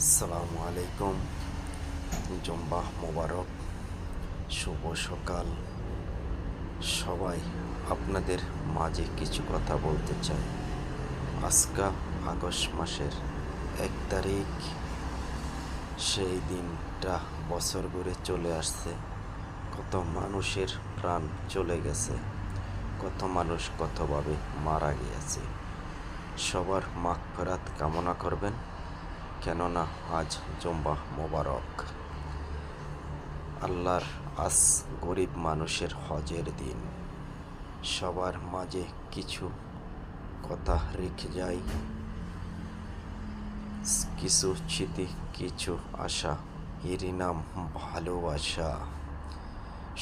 আসসালামু আলাইকুম। জুম্বা মোবারক, শুভ সকাল। সবাই আপনাদের মাঝে কিছু কথা বলতে চাই। আজকে আগস্ট মাসের 1 তারিখ। সেই দিনটা বছর ঘুরে চলে আসছে। কত মানুষের প্রাণ চলে গেছে, কত মানুষ কতভাবে মারা গিয়েছে। সবার মাগফিরাত কামনা করবেন, কেননা আজ জুম্বা মোবারক। আল্লাহর আজ গরিব মানুষের হজের দিন। সবার মাঝে কিছু কথা রেখে যাই, কিছু স্মৃতি, কিছু আশা, এরই নাম ভালোবাসা।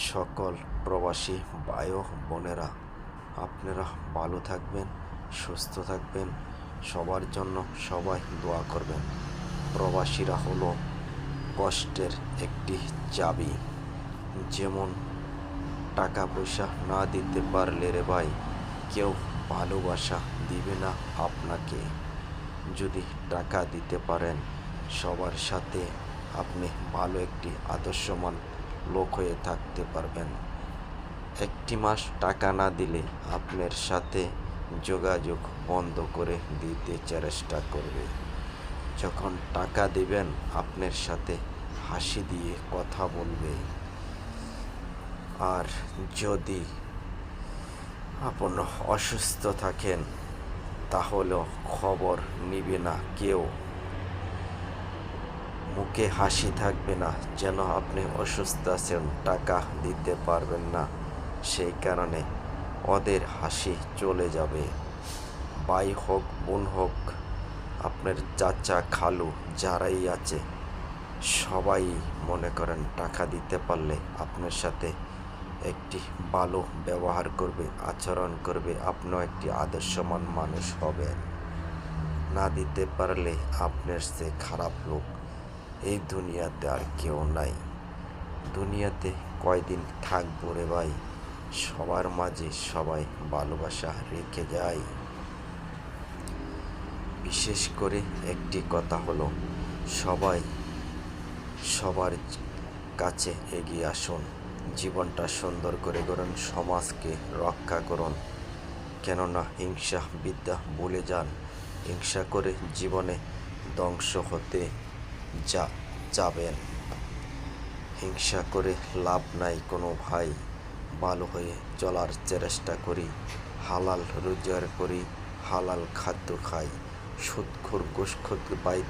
সকল প্রবাসী ভাই বোনেরা, আপনারা ভালো থাকবেন, সুস্থ থাকবেন। সবার জন্য সবাই দোয়া করবেন। প্রবাসীরা হলো কষ্টের একটি চাবি। যেমন টাকা পয়সা না দিতে পারলে রে ভাই, কেউ ভালোবাসা দিবে না আপনাকে। যদি টাকা দিতে পারেন, সবার সাথে আপনি ভালো একটি আদর্শমান লোক হয়ে থাকতে পারবেন। 1 মাস টাকা না দিলে আপনার সাথে যোগাযোগ বন্ধ করে দিতে চেষ্টা করবে। যখন টাকা দিবেন, আপনার সাথে হাসি দিয়ে কথা বলবে। আর যদি আপনি অসুস্থ থাকেন, তাহলেও খবর নিবে না কেউ। মুখে হাসি থাকবে না, যেন আপনি অসুস্থ আছেন, টাকা দিতে পারবেন না। সেই কারণে ওদের হাসি চলে যাবে। ভাই হোক, বোন হোক, আপনার চাচা খালু যারাই আছে, সবাই মনে করেন টাকা দিতে পারলে আপনার সাথে একটি ভালো ব্যবহার করবে, আচরণ করবে, আপনিও একটি আদর্শমান মানুষ হবেন। না দিতে পারলে আপনার সে খারাপ লোক এই দুনিয়াতে আর কেউ নাই। দুনিয়াতে কয়দিন থাকবো রে ভাই, সবার মাঝে সবাই ভালোবাসা রেখে যায়। বিশেষ করে একটি কথা হলো, সবাই সবার কাছে এগিয়ে আসুন। জীবনটা সুন্দর করে গড়ুন, সমাজকে রক্ষা করুন। কেননা হিংসা বিদ্যা ভুলে যান। হিংসা করে জীবনে ধ্বংস হতে যাবেন। হিংসা করে লাভ নাই কোনো ভাই। ভালো হয়ে চলার চেষ্টা করি, হালাল রোজগার করি, হালাল খাদ্য খাই। সুদখোর ঘুষখোর ভাই